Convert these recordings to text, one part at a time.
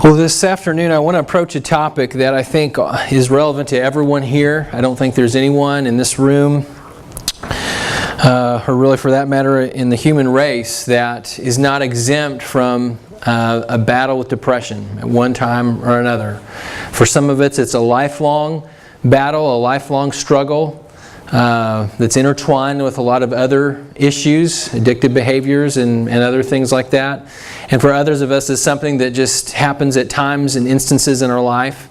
Well, this afternoon I want to approach a topic that I think is relevant to everyone here. I don't think there's anyone in this room, or really for that matter in the human race, that is not exempt from a battle with depression at one time or another. For some of it's a lifelong battle, a lifelong struggle that's intertwined with a lot of other issues, addictive behaviors and other things like that. And for others of us, it's something that just happens at times and instances in our life.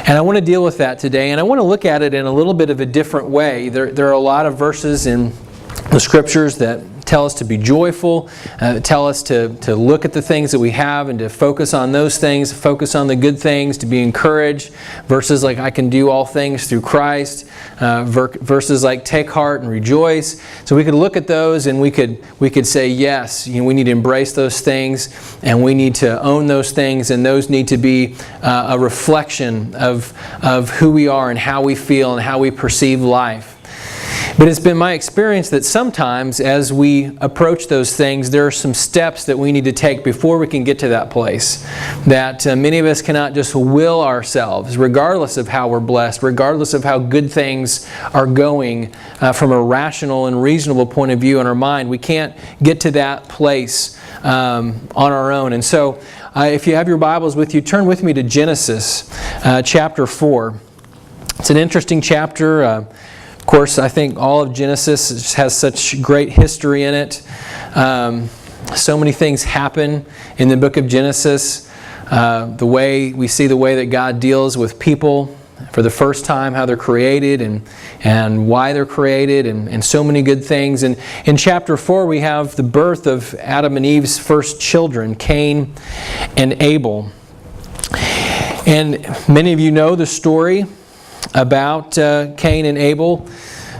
And I want to deal with that today, and I want to look at it in a little bit of a different way. There are a lot of verses in the Scriptures that tell us to be joyful, tell us to look at the things that we have and to focus on those things, focus on the good things, to be encouraged. Verses like, I can do all things through Christ. Verses like, take heart and rejoice. So we could look at those and we could say, yes, we need to embrace those things and we need to own those things, and those need to be a reflection of who we are and how we feel and how we perceive life. But it's been my experience that sometimes as we approach those things, there are some steps that we need to take before we can get to that place. That many of us cannot just will ourselves, regardless of how we're blessed, regardless of how good things are going from a rational and reasonable point of view in our mind. We can't get to that place on our own. And so if you have your Bibles with you, turn with me to Genesis chapter 4. It's an interesting chapter. Of course, I think all of Genesis has such great history in it. So many things happen in the book of Genesis. The way that God deals with people for the first time, how they're created and why they're created, and so many good things. And in chapter 4, we have the birth of Adam and Eve's first children, Cain and Abel. And many of you know the story about Cain and Abel,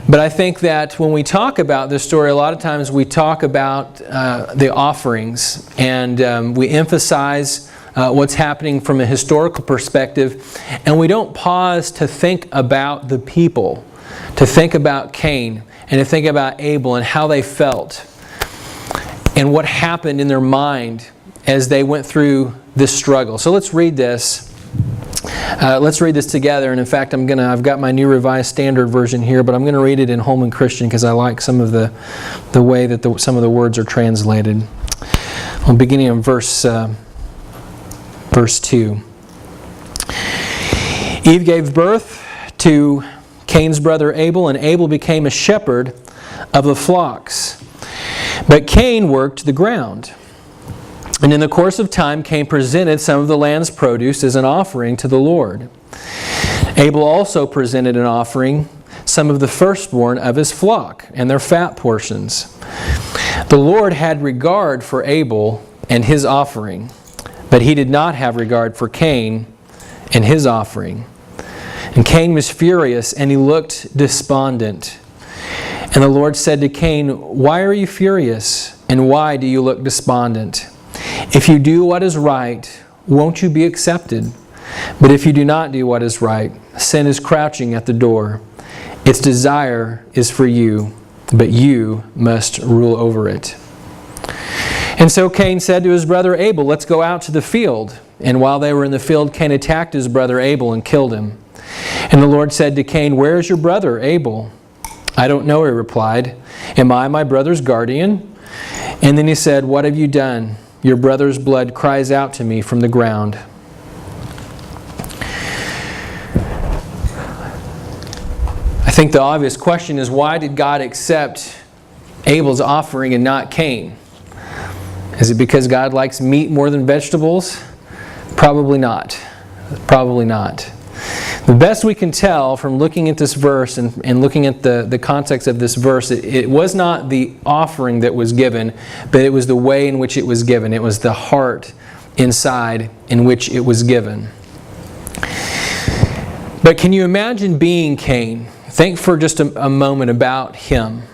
but I think that when we talk about this story, a lot of times we talk about the offerings, and we emphasize what's happening from a historical perspective, and we don't pause to think about the people, to think about Cain and to think about Abel and how they felt and what happened in their mind as they went through this struggle. So let's read this. Let's read this together, and in fact I've got my New Revised Standard Version here, but I'm going to read it in Holman Christian because I like some of the way that some of the words are translated. Well, beginning in verse 2. Eve gave birth to Cain's brother Abel, and Abel became a shepherd of the flocks. But Cain worked the ground. And in the course of time, Cain presented some of the land's produce as an offering to the Lord. Abel also presented an offering, some of the firstborn of his flock and their fat portions. The Lord had regard for Abel and his offering, but he did not have regard for Cain and his offering. And Cain was furious, and he looked despondent. And the Lord said to Cain, "Why are you furious, and why do you look despondent? If you do what is right, won't you be accepted? But if you do not do what is right, sin is crouching at the door. Its desire is for you, but you must rule over it." And so Cain said to his brother Abel, "Let's go out to the field." And while they were in the field, Cain attacked his brother Abel and killed him. And the Lord said to Cain, "Where is your brother Abel?" "I don't know," he replied. "Am I my brother's guardian?" And then he said, "What have you done? Your brother's blood cries out to me from the ground." I think the obvious question is, why did God accept Abel's offering and not Cain? Is it because God likes meat more than vegetables? Probably not. Probably not. The best we can tell from looking at this verse and looking at the context of this verse, it was not the offering that was given, but it was the way in which it was given. It was the heart inside in which it was given. But can you imagine being Cain? Think for just a moment about him.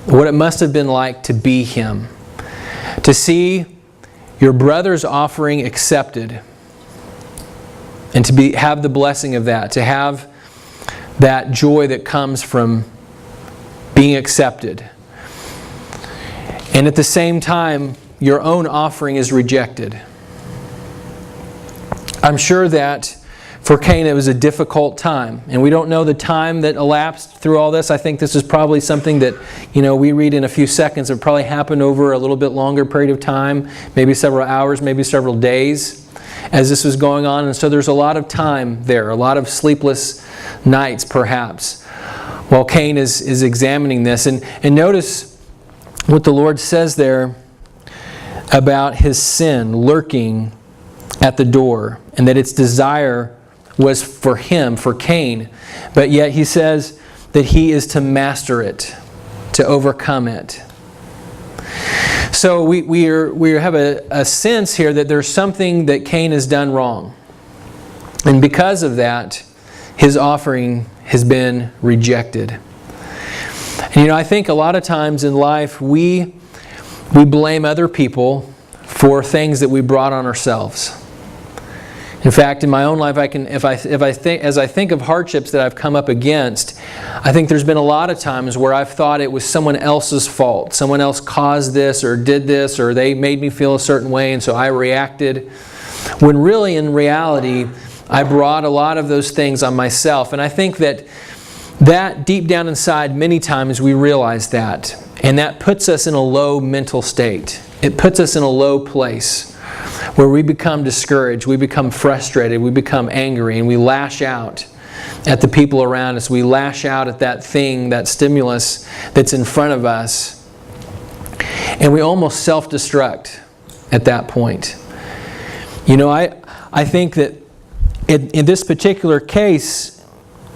What it must have been like to be him. To see your brother's offering accepted. And to have the blessing of that, to have that joy that comes from being accepted. And at the same time, your own offering is rejected. I'm sure that for Cain it was a difficult time. And we don't know the time that elapsed through all this. I think this is probably something that, we read in a few seconds. It probably happened over a little bit longer period of time, maybe several hours, maybe several days as this was going on. And so there's a lot of time there, a lot of sleepless nights perhaps, while Cain is examining this. And notice what the Lord says there about his sin lurking at the door, and that its desire was for him, for Cain. But yet he says that he is to master it, to overcome it. So we have a sense here that there's something that Cain has done wrong. And because of that, his offering has been rejected. And I think a lot of times in life we blame other people for things that we brought on ourselves. In fact, in my own life, as I think of hardships that I've come up against, I think there's been a lot of times where I've thought it was someone else's fault. Someone else caused this or did this, or they made me feel a certain way, and so I reacted. When really, in reality, I brought a lot of those things on myself. And I think that deep down inside, many times we realize that. And that puts us in a low mental state. It puts us in a low place where we become discouraged, we become frustrated, we become angry, and we lash out at the people around us. We lash out at that thing, that stimulus that's in front of us. And we almost self-destruct at that point. I think that in this particular case,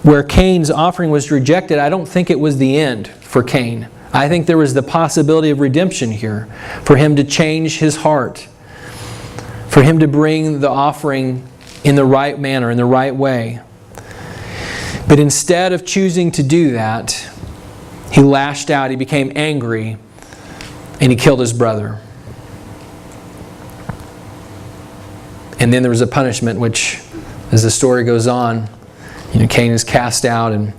where Cain's offering was rejected, I don't think it was the end for Cain. I think there was the possibility of redemption here, for him to change his heart, for him to bring the offering in the right manner, in the right way. But instead of choosing to do that, he lashed out, he became angry, and he killed his brother. And then there was a punishment which, as the story goes on, Cain is cast out and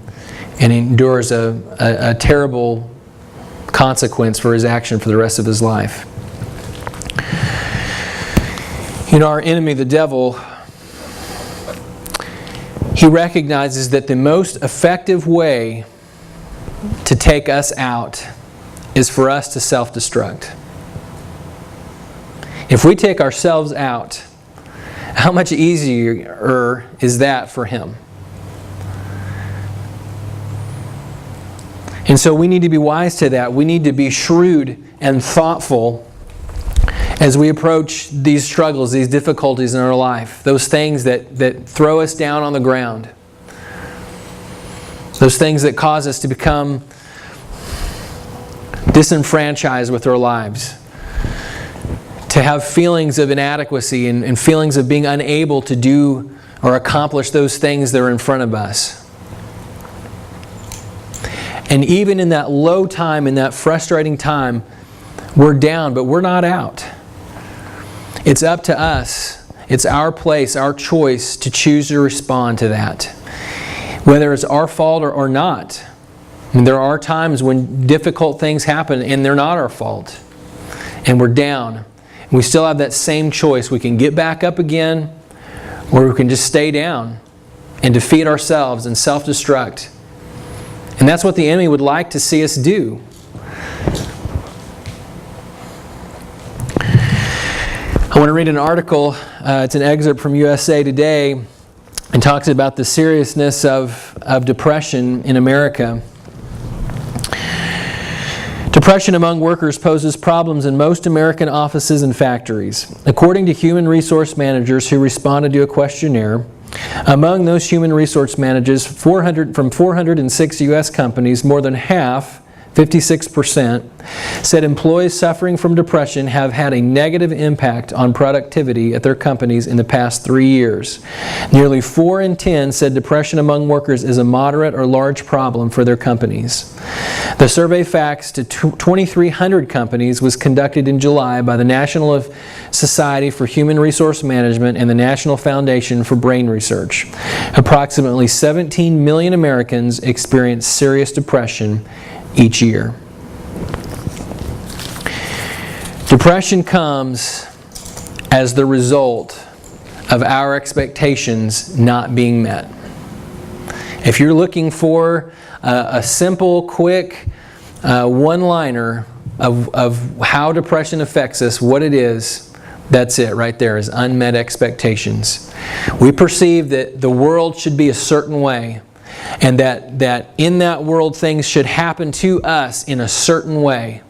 endures a terrible consequence for his action for the rest of his life. Our enemy, the devil, he recognizes that the most effective way to take us out is for us to self-destruct. If we take ourselves out, how much easier is that for him? And so we need to be wise to that. We need to be shrewd and thoughtful as we approach these struggles, these difficulties in our life. Those things that throw us down on the ground. Those things that cause us to become disenfranchised with our lives. To have feelings of inadequacy and feelings of being unable to do or accomplish those things that are in front of us. And even in that low time, in that frustrating time, we're down, but we're not out. It's up to us. It's our place, our choice to choose to respond to that. Whether it's our fault or not. There are times when difficult things happen and they're not our fault. And we're down. We still have that same choice. We can get back up again, or we can just stay down and defeat ourselves and self-destruct. And that's what the enemy would like to see us do. I want to read an article. It's an excerpt from USA Today, and talks about the seriousness of depression in America. Depression among workers poses problems in most American offices and factories. According to human resource managers who responded to a questionnaire, among those human resource managers from 406 U.S. companies, more than half, 56%, said employees suffering from depression have had a negative impact on productivity at their companies in the past 3 years. Nearly 4 in 10 said depression among workers is a moderate or large problem for their companies. The survey facts to 2,300 companies was conducted in July by the National Society for Human Resource Management and the National Foundation for Brain Research. Approximately 17 million Americans experience serious depression each year. Depression comes as the result of our expectations not being met. If you're looking for a simple, quick one-liner of how depression affects us, what it is, that's it right there, is unmet expectations. We perceive that the world should be a certain way, and that in that world things should happen to us in a certain way.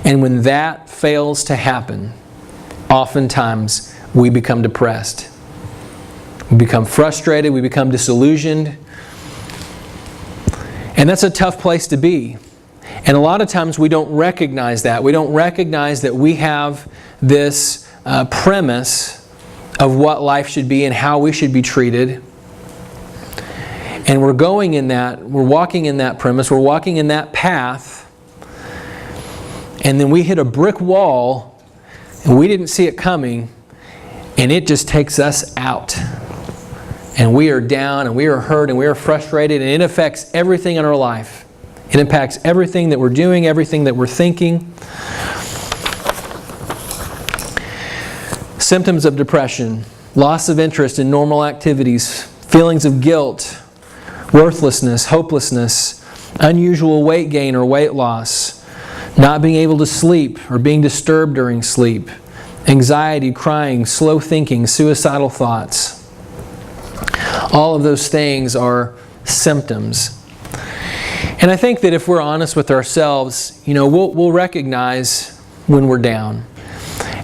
And when that fails to happen, oftentimes we become depressed. We become frustrated, we become disillusioned. And that's a tough place to be. And a lot of times we don't recognize that. We don't recognize that we have this premise of what life should be and how we should be treated. And we're going in that, we're walking in that premise, we're walking in that path, and then we hit a brick wall, and we didn't see it coming, and it just takes us out. And we are down, and we are hurt, and we are frustrated, and it affects everything in our life. It impacts everything that we're doing, everything that we're thinking. Symptoms of depression: loss of interest in normal activities, feelings of guilt, worthlessness, hopelessness, unusual weight gain or weight loss, not being able to sleep or being disturbed during sleep, anxiety, crying, slow thinking, suicidal thoughts. All of those things are symptoms. And I think that if we're honest with ourselves, we'll recognize when we're down.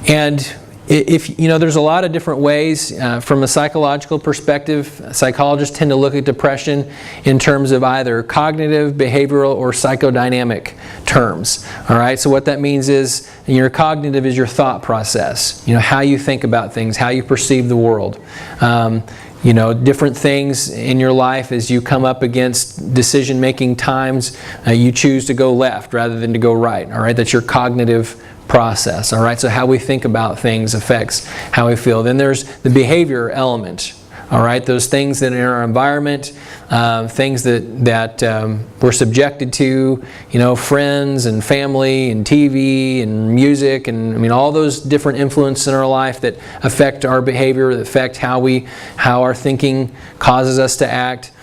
And if there's a lot of different ways from a psychological perspective. Psychologists tend to look at depression in terms of either cognitive, behavioral, or psychodynamic terms. All right. So what that means is your cognitive is your thought process. How you think about things, how you perceive the world. Different things in your life as you come up against decision-making times, you choose to go left rather than to go right. All right. That's your cognitive process. All right, so how we think about things affects how we feel. Then there's the behavior element. All right, those things that are in our environment, things that we're subjected to, friends and family and TV and music, and all those different influences in our life that affect our behavior, that affect how our thinking causes us to act.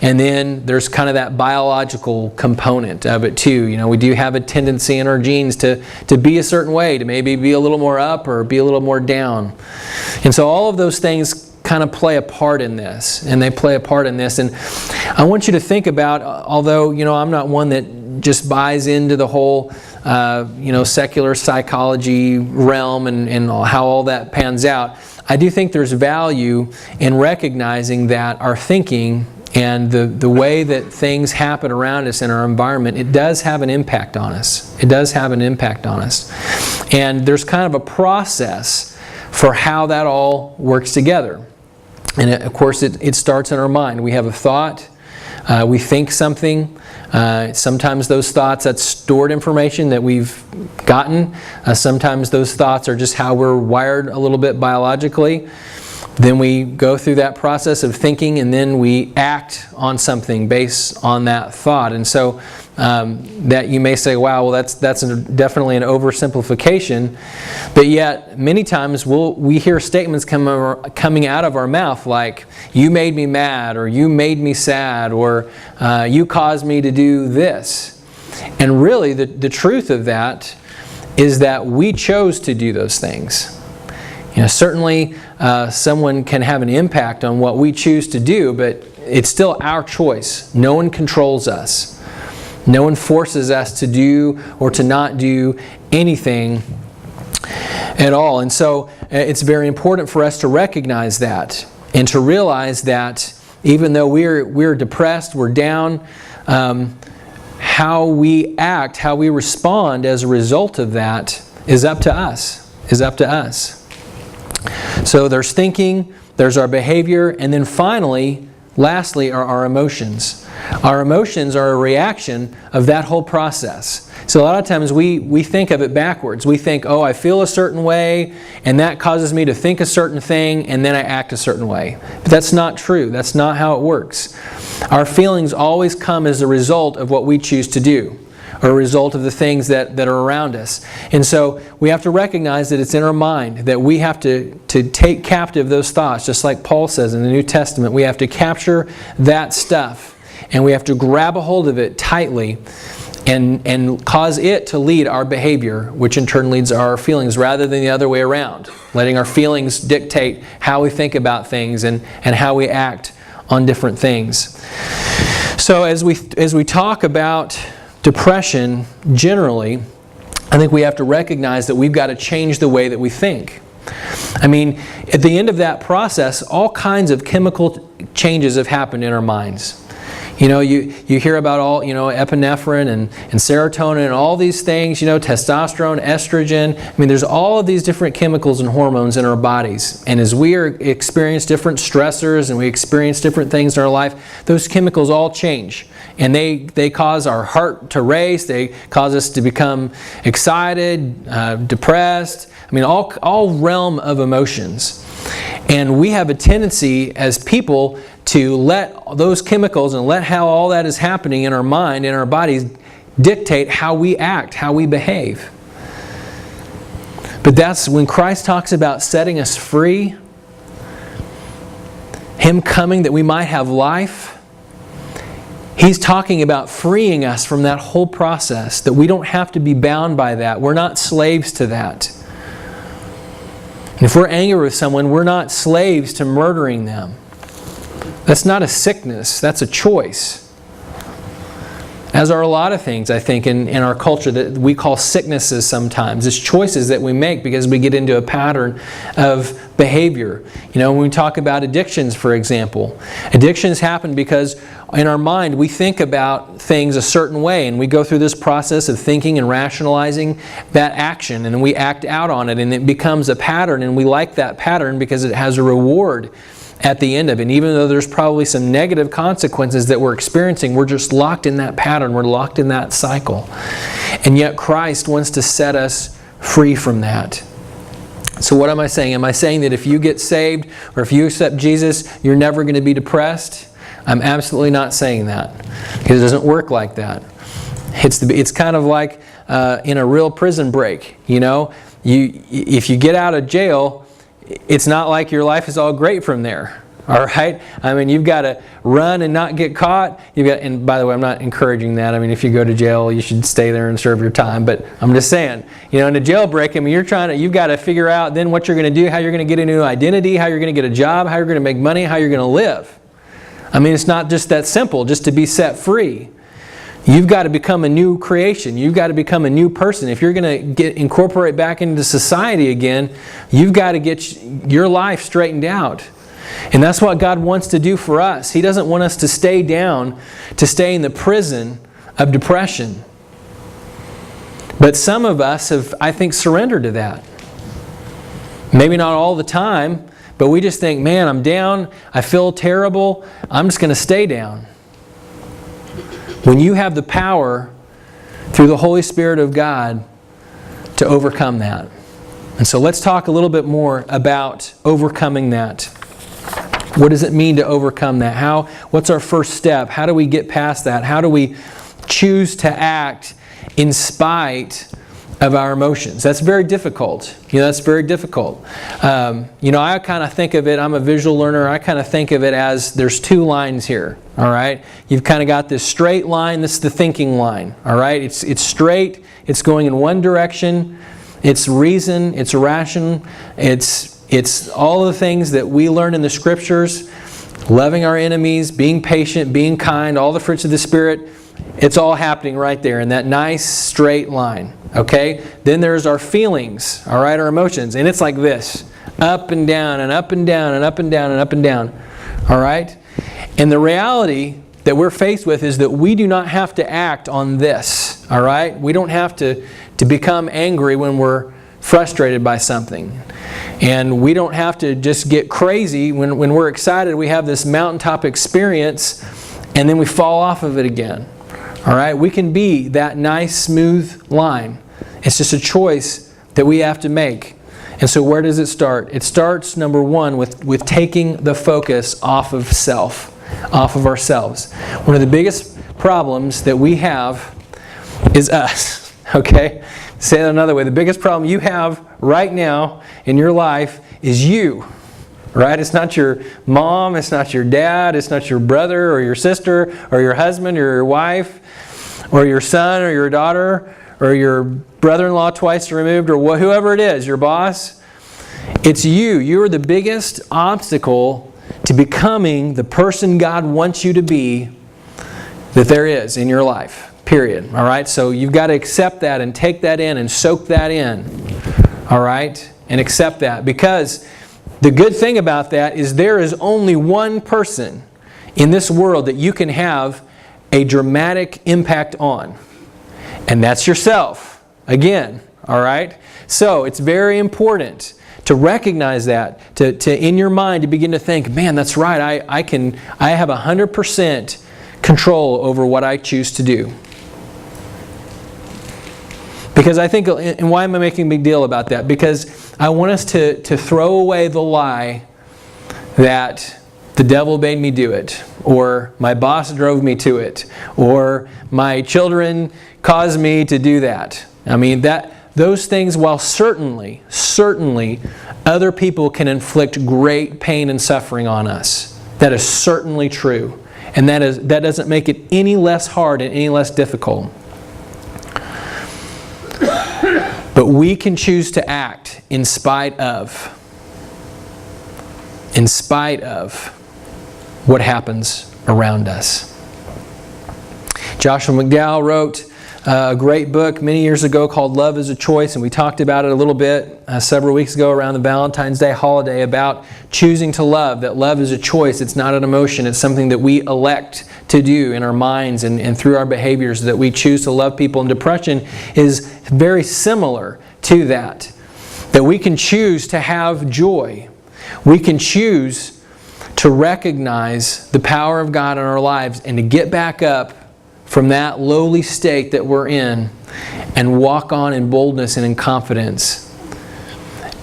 And then there's kind of that biological component of it too. We do have a tendency in our genes to be a certain way, to maybe be a little more up or be a little more down. And so all of those things kind of play a part in this. And they play a part in this. And I want you to think about, although, I'm not one that just buys into the whole, secular psychology realm and how all that pans out, I do think there's value in recognizing that our thinking and the way that things happen around us in our environment, it does have an impact on us. It does have an impact on us. And there's kind of a process for how that all works together. And of course, it starts in our mind. We have a thought. We think something. Sometimes those thoughts, that's stored information that we've gotten. Sometimes those thoughts are just how we're wired a little bit biologically. Then we go through that process of thinking, and then we act on something based on that thought. And so that you may say, wow, well that's definitely an oversimplification. But yet, many times we hear statements coming out of our mouth like, you made me mad, or you made me sad, or you caused me to do this. And really, the truth of that is that we chose to do those things. Certainly someone can have an impact on what we choose to do, but it's still our choice. No one controls us. No one forces us to do or to not do anything at all. And so it's very important for us to recognize that and to realize that even though we're depressed, we're down, how we act, how we respond as a result of that is up to us. So there's thinking, there's our behavior, and then finally, lastly, are our emotions. Our emotions are a reaction of that whole process. So a lot of times we think of it backwards. We think, I feel a certain way, and that causes me to think a certain thing, and then I act a certain way. But that's not true. That's not how it works. Our feelings always come as a result of what we choose to do. are a result of the things that are around us. And so we have to recognize that it's in our mind, that we have to take captive those thoughts, just like Paul says in the New Testament. We have to capture that stuff, and we have to grab a hold of it tightly and cause it to lead our behavior, which in turn leads our feelings, rather than the other way around, letting our feelings dictate how we think about things and how we act on different things. So as we talk about depression generally, I think we have to recognize that we've got to change the way that we think. I mean, at the end of that process, all kinds of chemical changes have happened in our minds. You know, you hear about all, epinephrine and serotonin and all these things, testosterone, estrogen. I mean, there's all of these different chemicals and hormones in our bodies. And as we experience different stressors and we experience different things in our life, those chemicals all change. And they cause our heart to race. They cause us to become excited, depressed. I mean, all realm of emotions. And we have a tendency as people to let those chemicals and let how all that is happening in our mind, in our bodies, dictate how we act, how we behave. But that's when Christ talks about setting us free, Him coming that we might have life. He's talking about freeing us from that whole process, that we don't have to be bound by that. We're not slaves to that. And if we're angry with someone, we're not slaves to murdering them. That's not a sickness, that's a choice. As are a lot of things, I think, in our culture that we call sicknesses sometimes. It's choices that we make because we get into a pattern of behavior. When we talk about addictions, for example, addictions happen because in our mind we think about things a certain way, and we go through this process of thinking and rationalizing that action, and we act out on it, and it becomes a pattern, and we like that pattern because it has a reward at the end of it. And even though there's probably some negative consequences that we're experiencing, we're just locked in that pattern. We're locked in that cycle. And yet Christ wants to set us free from that. So what am I saying? Am I saying that if you get saved or if you accept Jesus, you're never going to be depressed? I'm absolutely not saying that, because it doesn't work like that. It's kind of like in a real prison break. If you get out of jail, it's not like your life is all great from there. All right? I mean, you've got to run and not get caught. And by the way, I'm not encouraging that. I mean, if you go to jail, you should stay there and serve your time. But I'm just saying, in a jailbreak, I mean, you've got to figure out then what you're going to do, how you're going to get a new identity, how you're going to get a job, how you're going to make money, how you're going to live. I mean, it's not just that simple, just to be set free. You've got to become a new creation. You've got to become a new person. If you're going to incorporate back into society again, you've got to get your life straightened out. And that's what God wants to do for us. He doesn't want us to stay down, to stay in the prison of depression. But some of us have, I think, surrendered to that. Maybe not all the time, but we just think, man, I'm down, I feel terrible, I'm just going to stay down. When you have the power through the Holy Spirit of God to overcome that. And so let's talk a little bit more about overcoming that. What does it mean to overcome that? What's our first step? How do we get past that? How do we choose to act in spite of our emotions? That's very difficult. That's very difficult. I kind of think of it, I'm a visual learner, I kind of think of it as there's two lines here. All right? You've kind of got this straight line, this is the thinking line. All right? It's straight, it's going in one direction, it's reason, it's rational, it's all the things that we learn in the Scriptures, loving our enemies, being patient, being kind, all the fruits of the Spirit. It's all happening right there in that nice straight line. Okay? Then there's our feelings, all right, our emotions. And it's like this. Up and down and up and down and up and down and up and down. All right? And the reality that we're faced with is that we do not have to act on this. All right? We don't have to become angry when we're frustrated by something. And we don't have to just get crazy when we're excited. We have this mountaintop experience and then we fall off of it again. All right? We can be that nice, smooth line. It's just a choice that we have to make. And so where does it start? It starts, number one, with taking the focus off of self, off of ourselves. One of the biggest problems that we have is us. Okay? Say it another way. The biggest problem you have right now in your life is you. Right? It's not your mom, it's not your dad, it's not your brother or your sister or your husband or your wife or your son or your daughter or your brother-in-law twice removed or whoever it is, your boss. It's you. You're the biggest obstacle to becoming the person God wants you to be that there is in your life. Period. All right? So you've got to accept that and take that in and soak that in. All right? And accept that. Because the good thing about that is there is only one person in this world that you can have a dramatic impact on. And that's yourself. Again. All right? So it's very important to recognize that, to in your mind to begin to think, man, that's right, I have 100% control over what I choose to do. Because I think, and why am I making a big deal about that? Because I want us to throw away the lie that the devil made me do it, or my boss drove me to it, or my children caused me to do that. I mean, those things, while certainly other people can inflict great pain and suffering on us. That is certainly true. And that doesn't make it any less hard and any less difficult. But we can choose to act in spite of what happens around us. Joshua McDowell wrote a great book many years ago called Love is a Choice, and we talked about it a little bit several weeks ago around the Valentine's Day holiday about choosing to love, that love is a choice. It's not an emotion. It's something that we elect to do in our minds and through our behaviors, that we choose to love people. And depression is very similar to that we can choose to have joy. We can choose to recognize the power of God in our lives and to get back up from that lowly state that we're in and walk on in boldness and in confidence.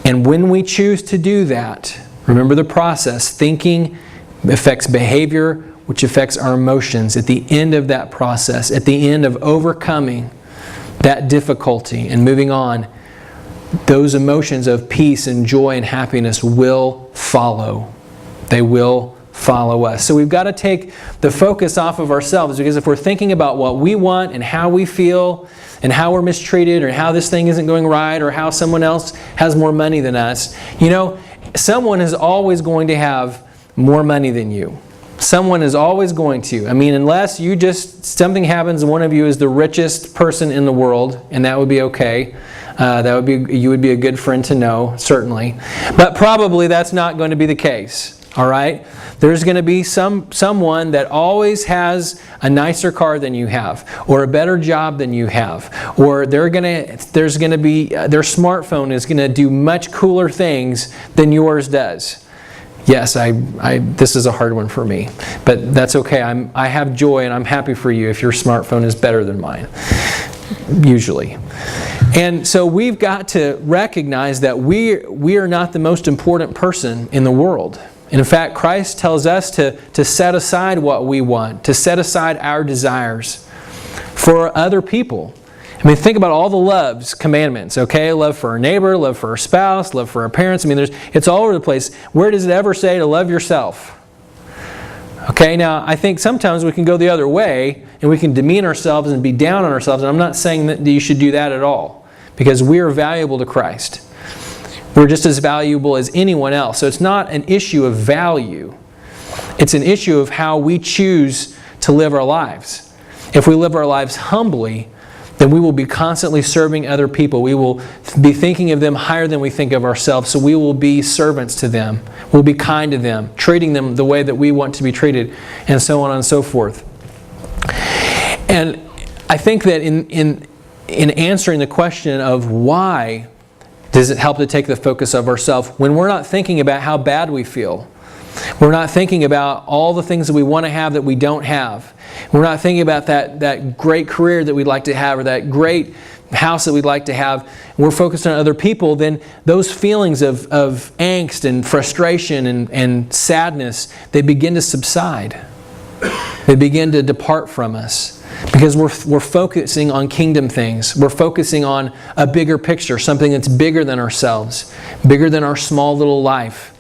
And when we choose to do that, remember the process. Thinking affects behavior, which affects our emotions. At the end of that process, at the end of overcoming that difficulty and moving on, those emotions of peace and joy and happiness will follow. They will follow us. So we've got to take the focus off of ourselves, because if we're thinking about what we want and how we feel and how we're mistreated or how this thing isn't going right or how someone else has more money than us, someone is always going to have more money than you. Someone is always going to. I mean, unless something happens and one of you is the richest person in the world, and that would be okay. You would be a good friend to know, certainly. But probably that's not going to be the case. All right? There's going to be someone that always has a nicer car than you have, or a better job than you have, or their smartphone is going to do much cooler things than yours does. Yes, this is a hard one for me, but that's okay. I have joy and I'm happy for you if your smartphone is better than mine, usually. And so we've got to recognize that we are not the most important person in the world. In fact, Christ tells us to set aside what we want, to set aside our desires for other people. I mean, think about all the loves commandments, okay? Love for our neighbor, love for our spouse, love for our parents. I mean, it's all over the place. Where does it ever say to love yourself? Okay, now I think sometimes we can go the other way and we can demean ourselves and be down on ourselves. And I'm not saying that you should do that at all, because we are valuable to Christ. We're just as valuable as anyone else. So it's not an issue of value. It's an issue of how we choose to live our lives. If we live our lives humbly, then we will be constantly serving other people. We will be thinking of them higher than we think of ourselves. So we will be servants to them. We'll be kind to them, treating them the way that we want to be treated, and so on and so forth. And I think that in answering the question of why does it help to take the focus of ourselves, when we're not thinking about how bad we feel, we're not thinking about all the things that we want to have that we don't have, we're not thinking about that great career that we'd like to have or that great house that we'd like to have, we're focused on other people, then those feelings of angst and frustration and sadness, they begin to subside. They begin to depart from us. Because we're focusing on kingdom things. We're focusing on a bigger picture, something that's bigger than ourselves, bigger than our small little life.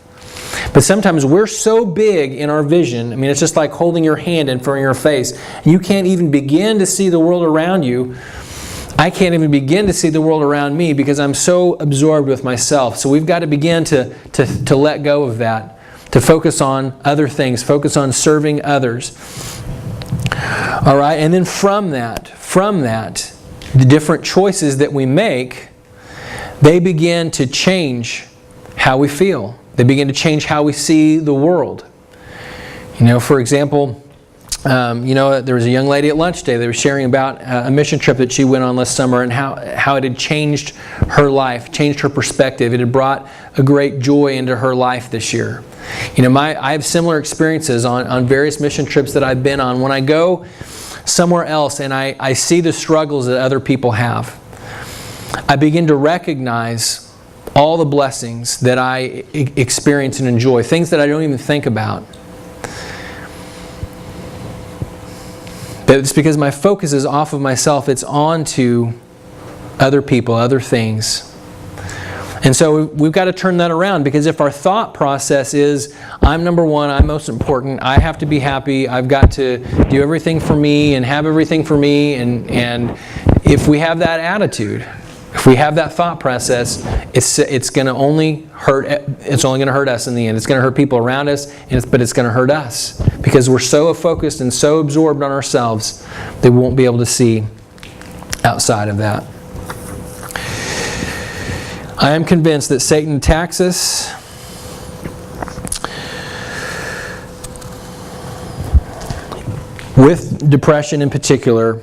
But sometimes we're so big in our vision. I mean, it's just like holding your hand in front of your face. You can't even begin to see the world around you. I can't even begin to see the world around me because I'm so absorbed with myself. So we've got to begin to let go of that, to focus on other things, focus on serving others. All right, and then from that, the different choices that we make, they begin to change how we feel. They begin to change how we see the world. For example, there was a young lady at lunch today. They were sharing about a mission trip that she went on last summer and how it had changed her life, changed her perspective. It had brought a great joy into her life this year. I have similar experiences on various mission trips that I've been on. When I go somewhere else and I see the struggles that other people have, I begin to recognize all the blessings that I experience and enjoy, things that I don't even think about. But it's because my focus is off of myself, it's on to other people, other things. And so we've got to turn that around, because if our thought process is, I'm number one, I'm most important, I have to be happy, I've got to do everything for me and have everything for me, and if we have that attitude, if we have that thought process, it's going to only hurt. It's only going to hurt us in the end. It's going to hurt people around us, but it's going to hurt us because we're so focused and so absorbed on ourselves that we won't be able to see outside of that. I am convinced that Satan attacks us with depression in particular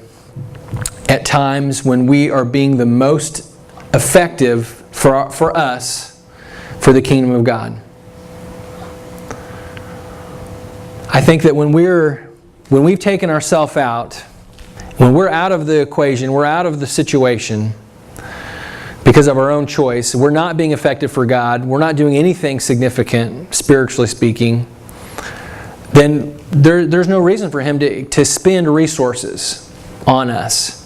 at times when we are being the most effective for us for the kingdom of God. I think that when we've taken ourselves out, when we're out of the equation, we're out of the situation because of our own choice, we're not being effective for God, we're not doing anything significant, spiritually speaking, then there's no reason for Him to spend resources on us.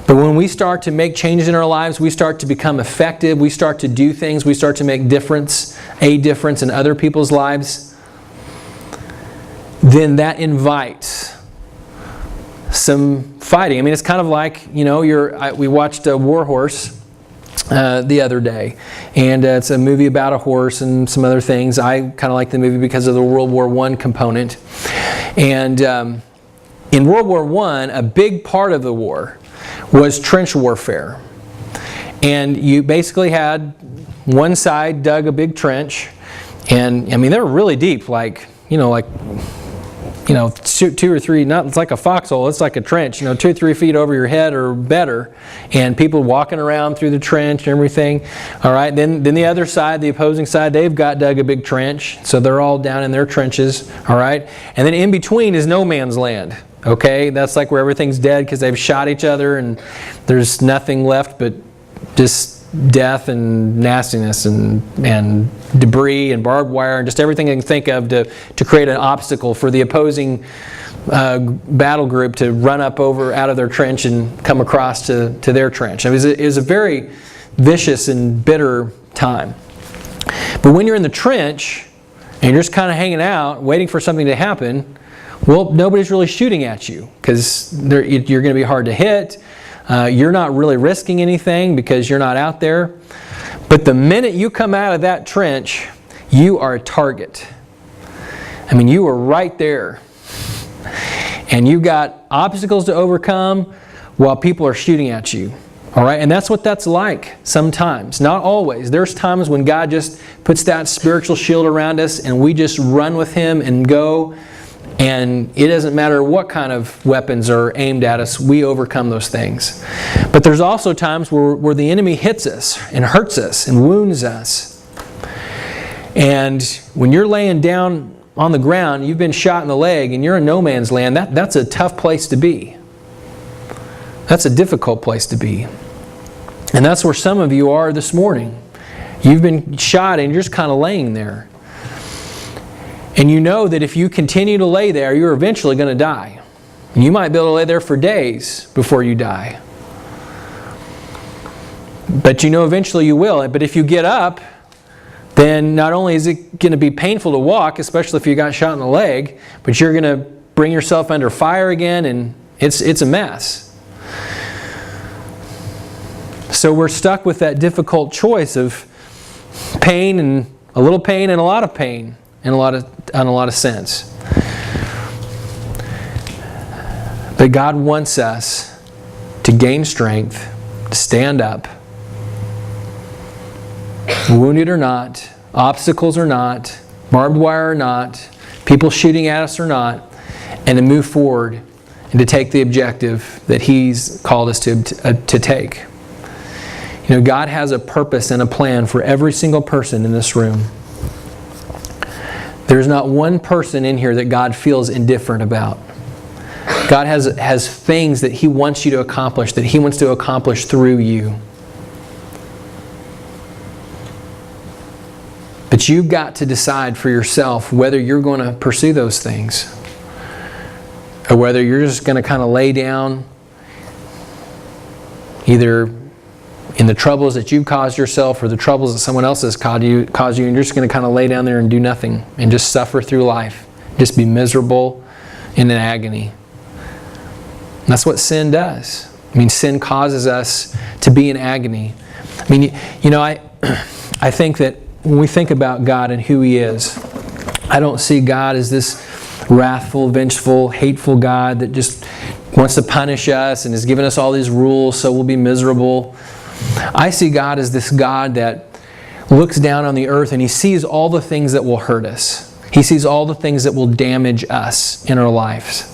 But when we start to make changes in our lives, we start to become effective, we start to do things, we start to make a difference in other people's lives, then that invites some fighting. I mean, it's kind of like, we watched War Horse the other day, and it's a movie about a horse and some other things. I kind of like the movie because of the World War I component. And in World War I, a big part of the war was trench warfare. And you basically had one side dug a big trench, and I mean they were really deep, like 2 or 3, not it's like a foxhole, it's like a trench, 2 or 3 feet over your head or better, and people walking around through the trench and everything. All right, then the other side, the opposing side, they've got dug a big trench, so they're all down in their trenches. All right, and then in between is no man's land. Okay, that's like where everything's dead because they've shot each other and there's nothing left but just death and nastiness and debris and barbed wire and just everything I can think of to create an obstacle for the opposing battle group to run up out of their trench and come across to their trench. It was a very vicious and bitter time. But when you're in the trench and you're just kind of hanging out waiting for something to happen, well, nobody's really shooting at you because you're going to be hard to hit. You're not really risking anything because you're not out there. But the minute you come out of that trench, you are a target. I mean, you are right there. And you've got obstacles to overcome while people are shooting at you. All right? And that's what that's like sometimes. Not always. There's times when God just puts that spiritual shield around us and we just run with Him and go. And it doesn't matter what kind of weapons are aimed at us, we overcome those things. But there's also times where the enemy hits us and hurts us and wounds us. And when you're laying down on the ground, you've been shot in the leg and you're in no man's land, that's a tough place to be. That's a difficult place to be. And that's where some of you are this morning. You've been shot and you're just kind of laying there. And you know that if you continue to lay there, you're eventually going to die. You might be able to lay there for days before you die. But you know eventually you will. But if you get up, then not only is it going to be painful to walk, especially if you got shot in the leg, but you're going to bring yourself under fire again, and it's a mess. So we're stuck with that difficult choice of pain and a little pain and a lot of pain in a lot of sense. But God wants us to gain strength, to stand up, wounded or not, obstacles or not, barbed wire or not, people shooting at us or not, and to move forward and to take the objective that He's called us to take. You know, God has a purpose and a plan for every single person in this room. There's not one person in here that God feels indifferent about. God has things that He wants you to accomplish, that He wants to accomplish through you. But you've got to decide for yourself whether you're going to pursue those things, or whether you're just going to kind of lay down, either in the troubles that you've caused yourself or the troubles that someone else has caused you, and you're just going to kind of lay down there and do nothing and just suffer through life, just be miserable and in agony. And that's what sin does. I mean, sin causes us to be in agony. I mean, you know, I think that when we think about God and who He is, I don't see God as this wrathful, vengeful, hateful God that just wants to punish us and has given us all these rules so we'll be miserable. I see God as this God that looks down on the earth and He sees all the things that will hurt us. He sees all the things that will damage us in our lives.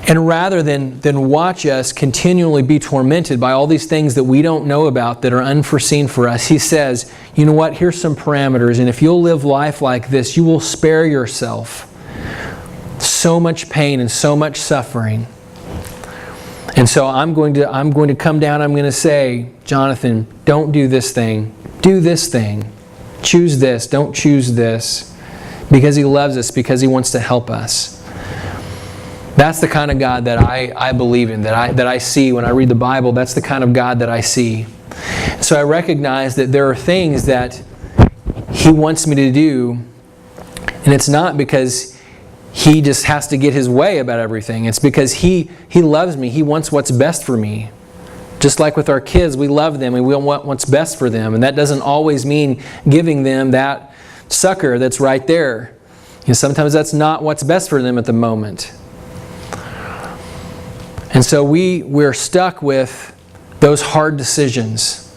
And rather than watch us continually be tormented by all these things that we don't know about that are unforeseen for us, He says, you know what, here's some parameters, and if you'll live life like this, you will spare yourself so much pain and so much suffering. And so I'm going to come down, I'm going to say, Jonathan, don't do this thing. Do this thing. Choose this. Don't choose this. Because He loves us, because He wants to help us. That's the kind of God that I believe in, that I see when I read the Bible. That's the kind of God that I see. So I recognize that there are things that He wants me to do, and it's not because He just has to get His way about everything. It's because He loves me. He wants what's best for me. Just like with our kids, we love them and we want what's best for them. And that doesn't always mean giving them that sucker that's right there. You know, sometimes that's not what's best for them at the moment. And so we're stuck with those hard decisions.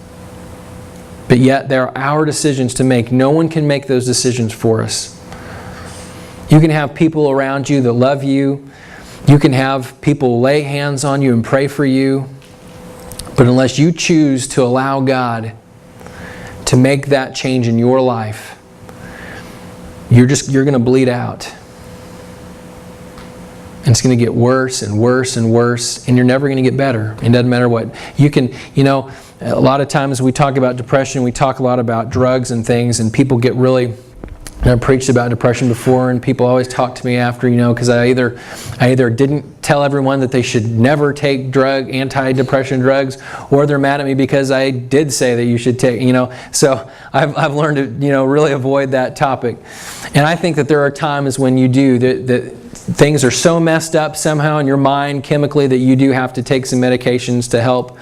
But yet they're our decisions to make. No one can make those decisions for us. You can have people around you that love you. You can have people lay hands on you and pray for you. But unless you choose to allow God to make that change in your life, you're going to bleed out. And it's going to get worse and worse and worse, and you're never going to get better. It doesn't matter what. You can, you know, a lot of times we talk about depression, we talk a lot about drugs and things, and people get really, I've preached about depression before, and people always talk to me after, you know, because I either didn't tell everyone that they should never take anti-depression drugs, or they're mad at me because I did say that you should take, you know. So I've learned to, you know, really avoid that topic. And I think that there are times when you do that things are so messed up somehow in your mind chemically that you do have to take some medications to help.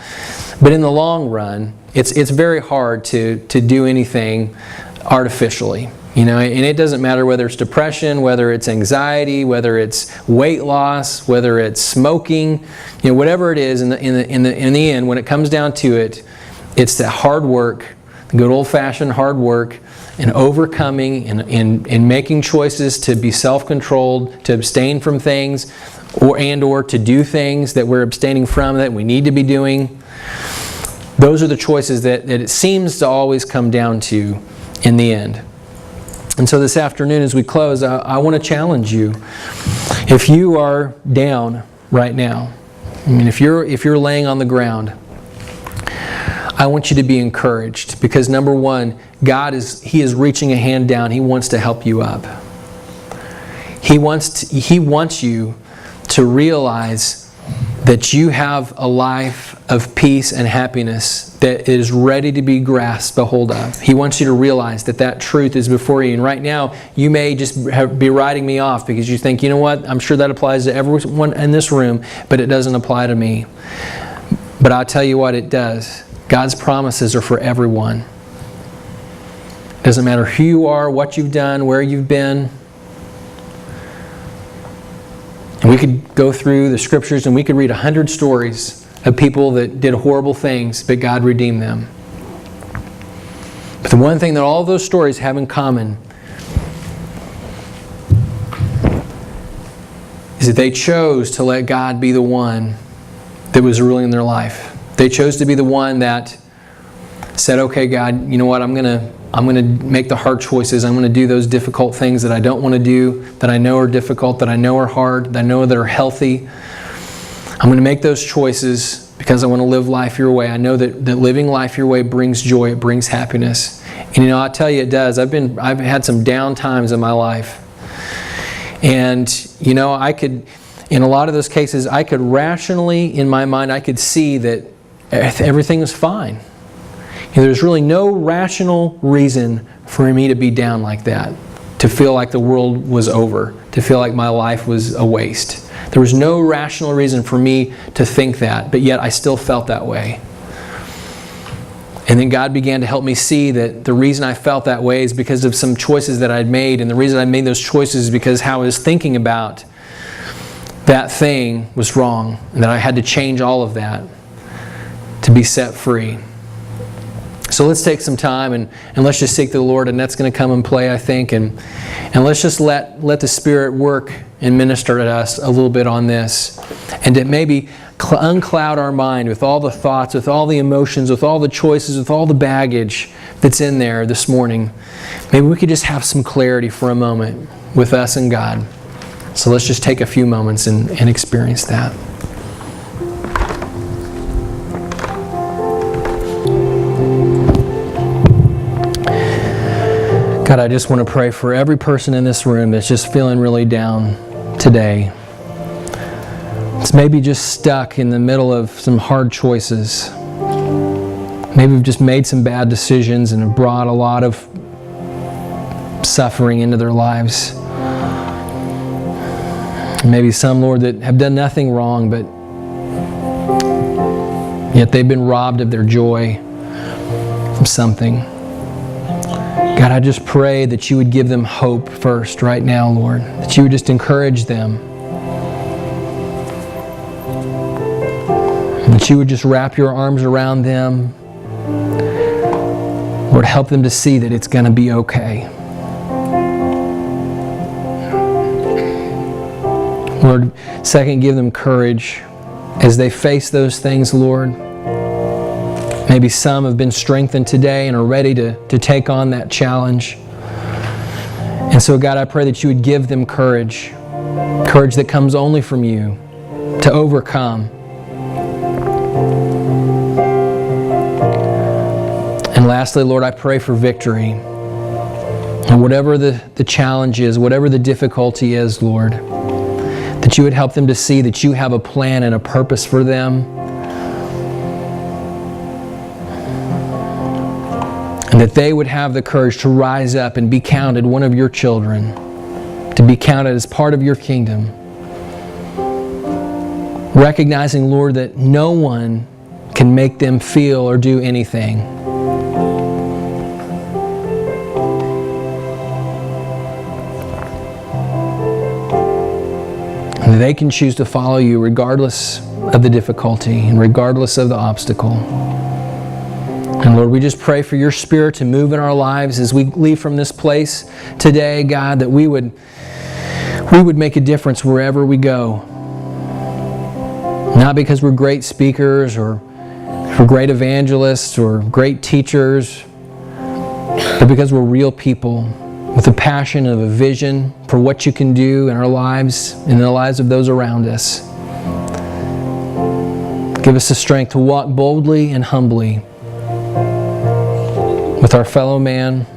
But in the long run, it's very hard to do anything artificially. You know, and it doesn't matter whether it's depression, whether it's anxiety, whether it's weight loss, whether it's smoking, you know, whatever it is. In the end, when it comes down to it, it's the hard work, the good old-fashioned hard work, and overcoming and making choices to be self-controlled, to abstain from things, or to do things that we're abstaining from that we need to be doing. Those are the choices that it seems to always come down to in the end. And so this afternoon as we close, I want to challenge you. If you are down right now, I mean, if you're laying on the ground, I want you to be encouraged, because number one, He is reaching a hand down. He wants to help you up. He wants you to realize that you have a life of peace and happiness that is ready to be grasped a hold of. He wants you to realize that truth is before you. And right now, you may just be writing me off because you think, you know what, I'm sure that applies to everyone in this room, but it doesn't apply to me. But I'll tell you what, it does. God's promises are for everyone. It doesn't matter who you are, what you've done, where you've been. And we could go through the scriptures and we could read 100 stories of people that did horrible things, but God redeemed them. But the one thing that all those stories have in common is that they chose to let God be the one that was ruling in their life. They chose to be the one that said, okay, God, you know what, I'm going to make the hard choices. I'm going to do those difficult things that I don't want to do, that I know are difficult, that I know are hard, that I know that are healthy. I'm going to make those choices because I want to live life your way. I know that living life your way brings joy, it brings happiness. And I'll tell you it does. I've had some down times in my life. And I could, in a lot of those cases, I could rationally, in my mind, I could see that everything was fine. There's really no rational reason for me to be down like that, to feel like the world was over, to feel like my life was a waste. There was no rational reason for me to think that, but yet I still felt that way. And then God began to help me see that the reason I felt that way is because of some choices that I'd made, and the reason I made those choices is because how I was thinking about that thing was wrong, and that I had to change all of that to be set free. So let's take some time and let's just seek the Lord, and that's going to come and play, I think, and let's just let the Spirit work and minister to us a little bit on this, and to maybe uncloud our mind with all the thoughts, with all the emotions, with all the choices, with all the baggage that's in there this morning. Maybe we could just have some clarity for a moment with us and God. So let's just take a few moments and experience that. God, I just want to pray for every person in this room that's just feeling really down today. It's maybe just stuck in the middle of some hard choices. Maybe we've just made some bad decisions and have brought a lot of suffering into their lives. Maybe some, Lord, that have done nothing wrong, but yet they've been robbed of their joy from something. God, I just pray that you would give them hope first right now, Lord. That you would just encourage them. That you would just wrap your arms around them. Lord, help them to see that it's going to be okay. Lord, second, give them courage as they face those things, Lord. Maybe some have been strengthened today and are ready to take on that challenge. And so, God, I pray that you would give them courage. Courage that comes only from you to overcome. And lastly, Lord, I pray for victory. And whatever the challenge is, whatever the difficulty is, Lord, that you would help them to see that you have a plan and a purpose for them. And that they would have the courage to rise up and be counted one of your children, to be counted as part of your kingdom. Recognizing, Lord, that no one can make them feel or do anything. And that they can choose to follow you regardless of the difficulty and regardless of the obstacle. And Lord, we just pray for your Spirit to move in our lives as we leave from this place today, God, that we would make a difference wherever we go. Not because we're great speakers or we're great evangelists or great teachers, but because we're real people with a passion of a vision for what you can do in our lives and in the lives of those around us. Give us the strength to walk boldly and humbly with our fellow man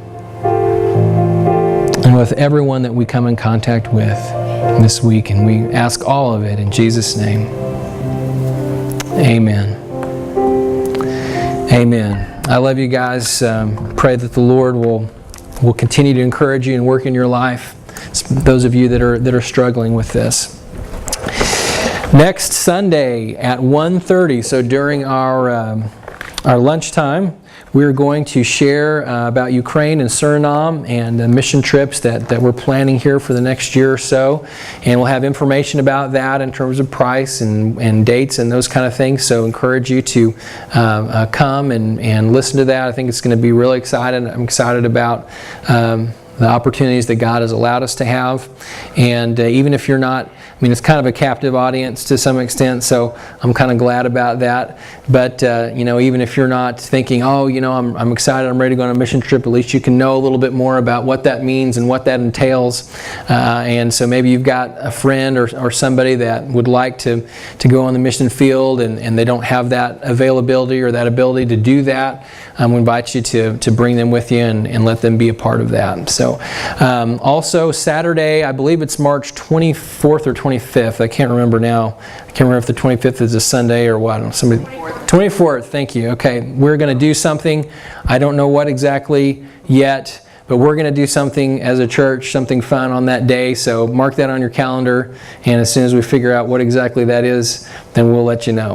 and with everyone that we come in contact with. this week. And we ask all of it in Jesus' name. Amen. Amen. I love you guys. Pray that the Lord will continue to encourage you and work in your life. Those of you that are struggling with this. Next Sunday at 1:30, so during our lunchtime, we're going to share about Ukraine and Suriname and the mission trips that we're planning here for the next year or so. And we'll have information about that in terms of price and dates and those kind of things. So encourage you to come and listen to that. I think it's going to be really exciting. I'm excited about the opportunities that God has allowed us to have. And even if you're not, I mean, it's kind of a captive audience to some extent, so I'm kind of glad about that. But, even if you're not thinking, I'm excited, I'm ready to go on a mission trip, at least you can know a little bit more about what that means and what that entails. And so maybe you've got a friend or somebody that would like to go on the mission field and they don't have that availability or that ability to do that. We invite you to bring them with you and let them be a part of that. So also Saturday, I believe it's March 24th or 25th. I can't remember now. I can't remember if the 25th is a Sunday or what. 24th, thank you. Okay, we're going to do something. I don't know what exactly yet, but we're going to do something as a church, something fun on that day. So mark that on your calendar, and as soon as we figure out what exactly that is, then we'll let you know.